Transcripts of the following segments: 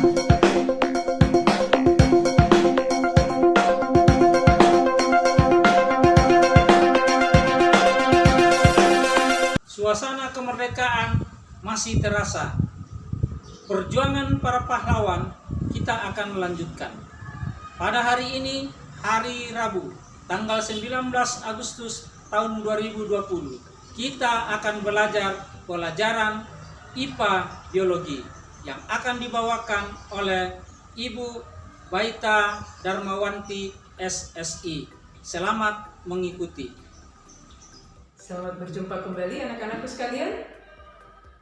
Suasana kemerdekaan masih terasa. Perjuangan para pahlawan kita akan melanjutkan. Pada hari ini, hari Rabu, tanggal 19 Agustus tahun 2020, kita akan belajar pelajaran IPA Biologi yang akan dibawakan oleh Ibu Baita Darmawanti SSI. Selamat mengikuti. Selamat berjumpa kembali anak-anakku sekalian.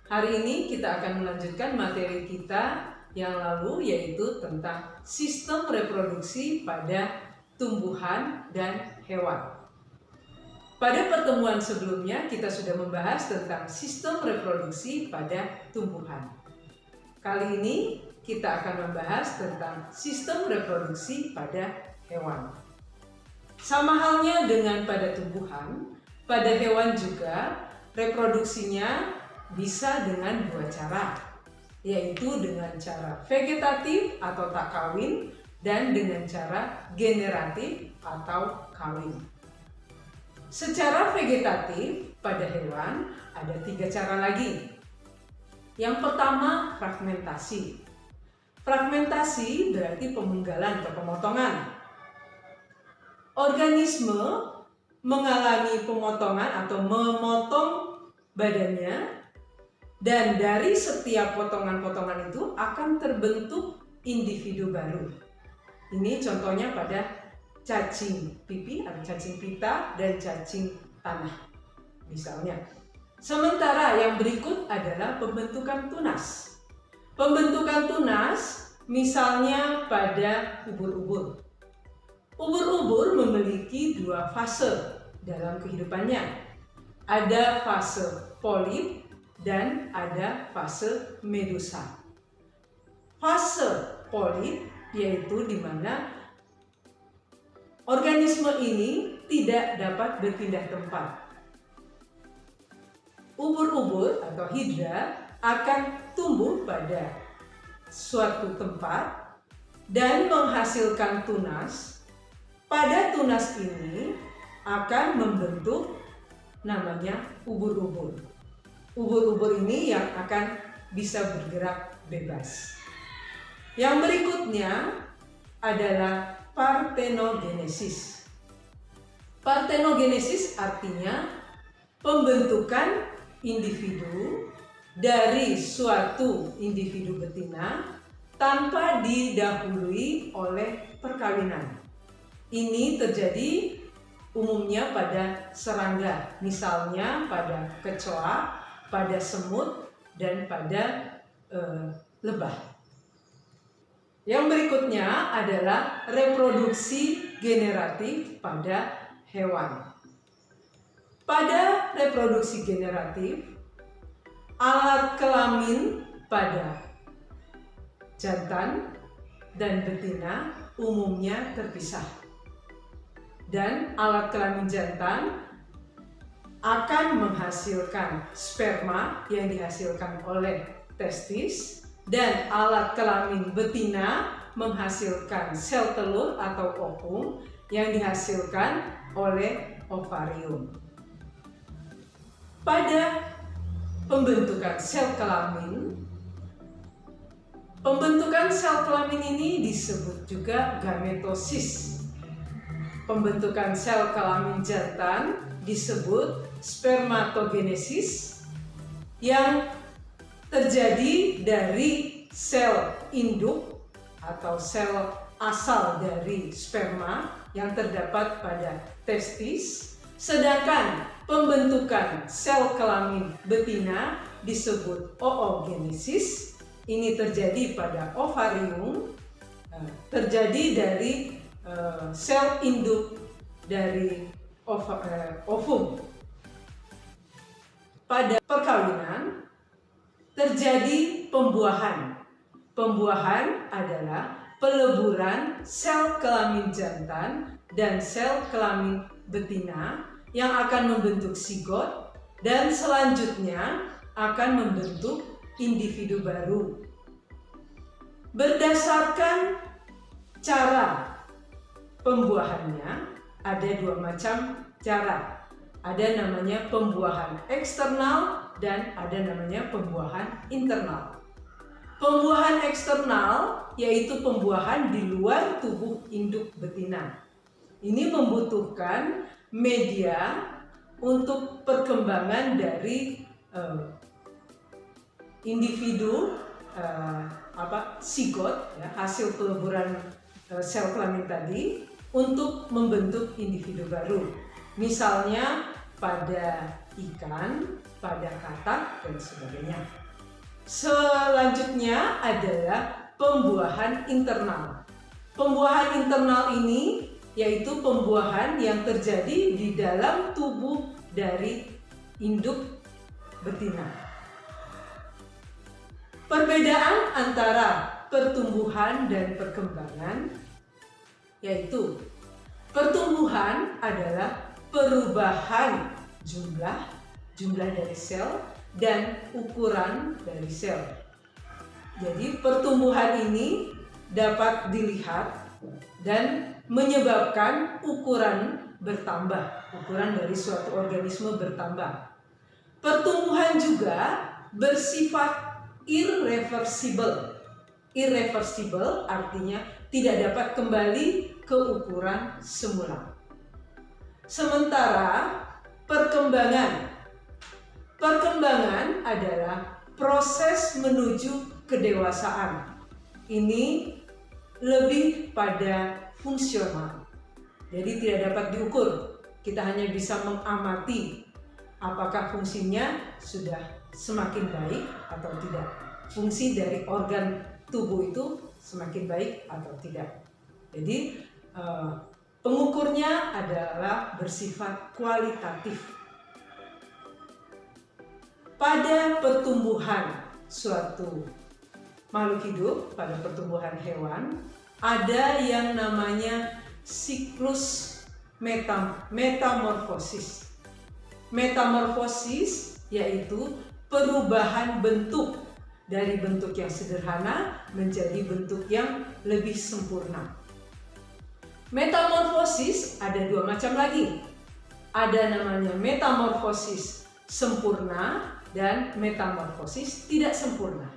Hari ini kita akan melanjutkan materi kita yang lalu, yaitu tentang sistem reproduksi pada tumbuhan dan hewan. Pada pertemuan sebelumnya kita sudah membahas tentang sistem reproduksi pada tumbuhan. Kali ini kita akan membahas tentang sistem reproduksi pada hewan. Sama halnya dengan pada tumbuhan, pada hewan juga reproduksinya bisa dengan dua cara, yaitu dengan cara vegetatif atau tak kawin dan dengan cara generatif atau kawin. Secara vegetatif pada hewan ada 3 cara lagi. Yang pertama, fragmentasi. Fragmentasi berarti pemenggalan atau pemotongan. Organisme mengalami pemotongan atau memotong badannya, dan dari setiap potongan-potongan itu akan terbentuk individu baru. Ini contohnya pada cacing pipi atau cacing pita dan cacing tanah misalnya. Sementara yang berikut adalah pembentukan tunas. Pembentukan tunas misalnya pada ubur-ubur. Ubur-ubur memiliki 2 fase dalam kehidupannya. Ada fase polip dan ada fase medusa. Fase polip yaitu di mana organisme ini tidak dapat berpindah tempat. Ubur-ubur atau hidra akan tumbuh pada suatu tempat dan menghasilkan tunas. Pada tunas ini akan membentuk namanya ubur-ubur. Ubur-ubur ini yang akan bisa bergerak bebas. Yang berikutnya adalah partenogenesis. Partenogenesis artinya pembentukan individu dari suatu individu betina tanpa didahului oleh perkawinan. Ini terjadi umumnya pada serangga, misalnya pada kecoa, pada semut, dan pada lebah. Yang berikutnya adalah reproduksi generatif pada hewan. Pada reproduksi generatif, alat kelamin pada jantan dan betina umumnya terpisah. Dan alat kelamin jantan akan menghasilkan sperma yang dihasilkan oleh testis, dan alat kelamin betina menghasilkan sel telur atau ovum yang dihasilkan oleh ovarium. Pada pembentukan sel kelamin ini disebut juga gametosis. Pembentukan sel kelamin jantan disebut spermatogenesis, yang terjadi dari sel induk atau sel asal dari sperma yang terdapat pada testis, sedangkan pembentukan sel kelamin betina disebut oogenesis. Ini terjadi pada ovarium, terjadi dari sel induk dari ovum. Pada perkawinan terjadi pembuahan. Pembuahan adalah peleburan sel kelamin jantan dan sel kelamin betina yang akan membentuk zigot dan selanjutnya akan membentuk individu baru. Berdasarkan cara pembuahannya, ada dua macam cara. Ada namanya pembuahan eksternal dan ada namanya pembuahan internal. Pembuahan eksternal yaitu pembuahan di luar tubuh induk betina. Ini membutuhkan media untuk perkembangan dari individu zigot, ya, hasil peleburan sel kelamin tadi untuk membentuk individu baru. Misalnya pada ikan, pada katak, dan sebagainya. Selanjutnya adalah pembuahan internal. Pembuahan internal ini yaitu pembuahan yang terjadi di dalam tubuh dari induk betina. Perbedaan antara pertumbuhan dan perkembangan yaitu pertumbuhan adalah perubahan jumlah dari sel dan ukuran dari sel. Jadi pertumbuhan ini dapat dilihat dan menyebabkan ukuran bertambah, ukuran dari suatu organisme bertambah. Pertumbuhan juga bersifat irreversible. Irreversible artinya tidak dapat kembali ke ukuran semula. Sementara perkembangan adalah proses menuju kedewasaan. Ini lebih pada fungsional. Jadi tidak dapat diukur. Kita hanya bisa mengamati apakah fungsinya sudah semakin baik atau tidak. Fungsi dari organ tubuh itu semakin baik atau tidak. Jadi pengukurnya adalah bersifat kualitatif. Pada pertumbuhan suatu makhluk hidup, pada pertumbuhan hewan, ada yang namanya siklus metamorfosis. Metamorfosis yaitu perubahan bentuk dari bentuk yang sederhana menjadi bentuk yang lebih sempurna. Metamorfosis ada dua macam lagi. Ada namanya metamorfosis sempurna dan metamorfosis tidak sempurna.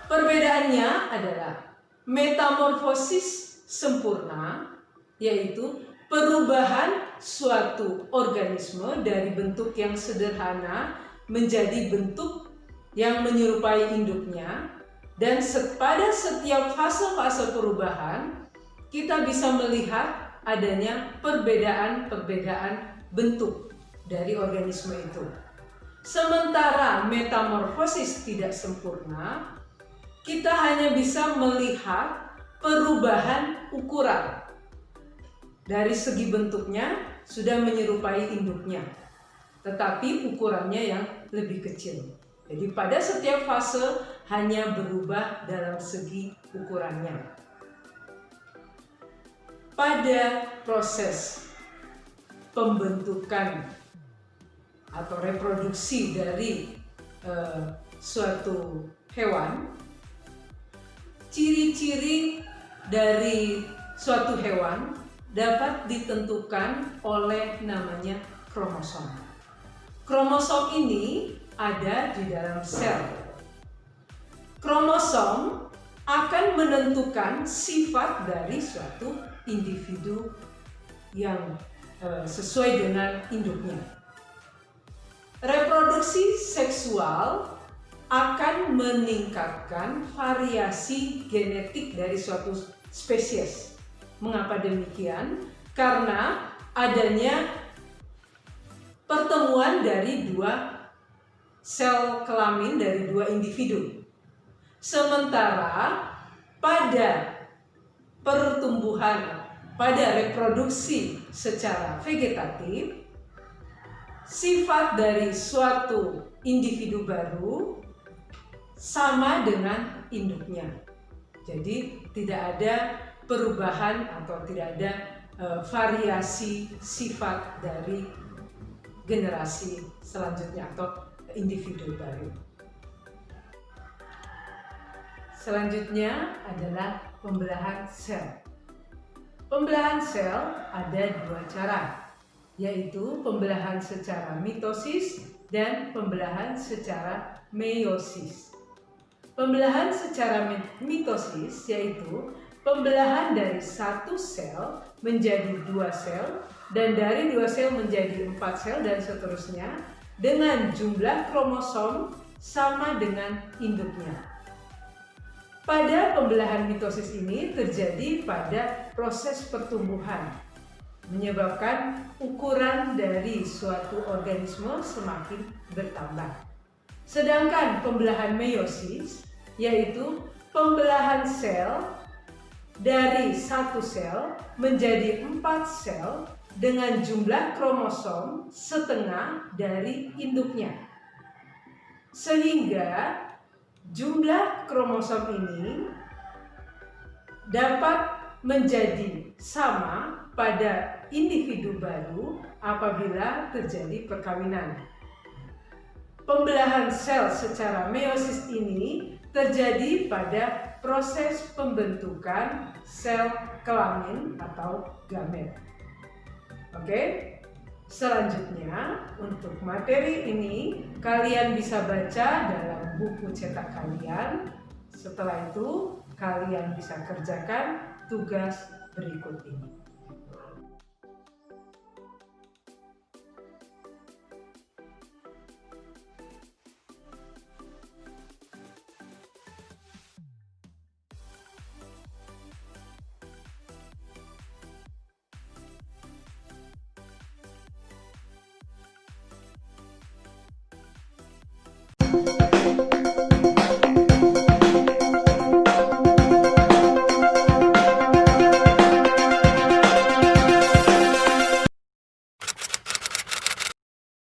Perbedaannya adalah metamorfosis sempurna yaitu perubahan suatu organisme dari bentuk yang sederhana menjadi bentuk yang menyerupai induknya, dan pada setiap fase-fase perubahan kita bisa melihat adanya perbedaan bentuk dari organisme itu. Sementara metamorfosis tidak sempurna, kita hanya bisa melihat perubahan ukuran. Dari segi bentuknya sudah menyerupai induknya, tetapi ukurannya yang lebih kecil. Jadi pada setiap fase hanya berubah dalam segi ukurannya. Pada proses pembentukan atau reproduksi dari suatu hewan, ciri-ciri dari suatu hewan dapat ditentukan oleh namanya kromosom. Kromosom ini ada di dalam sel. Kromosom akan menentukan sifat dari suatu individu yang sesuai dengan induknya. Reproduksi seksual akan meningkatkan variasi genetik dari suatu spesies. Mengapa demikian? Karena adanya pertemuan dari dua sel kelamin dari dua individu. Sementara pada pertumbuhan, pada reproduksi secara vegetatif, sifat dari suatu individu baru sama dengan induknya. Jadi tidak ada perubahan atau tidak ada variasi sifat dari generasi selanjutnya atau individu baru. Selanjutnya adalah pembelahan sel. Pembelahan sel ada dua cara, yaitu pembelahan secara mitosis dan pembelahan secara meiosis. Pembelahan secara mitosis yaitu pembelahan dari satu sel menjadi dua sel, dan dari dua sel menjadi 4 sel, dan seterusnya, dengan jumlah kromosom sama dengan induknya. Pada pembelahan mitosis ini terjadi pada proses pertumbuhan, menyebabkan ukuran dari suatu organisme semakin bertambah. Sedangkan pembelahan meiosis yaitu pembelahan sel dari satu sel menjadi 4 sel dengan jumlah kromosom setengah dari induknya. Sehingga jumlah kromosom ini dapat menjadi sama pada individu baru apabila terjadi perkawinan. Pembelahan sel secara meiosis ini terjadi pada proses pembentukan sel kelamin atau gamet. Oke? Selanjutnya, untuk materi ini kalian bisa baca dalam buku cetak kalian. Setelah itu, kalian bisa kerjakan tugas berikut ini.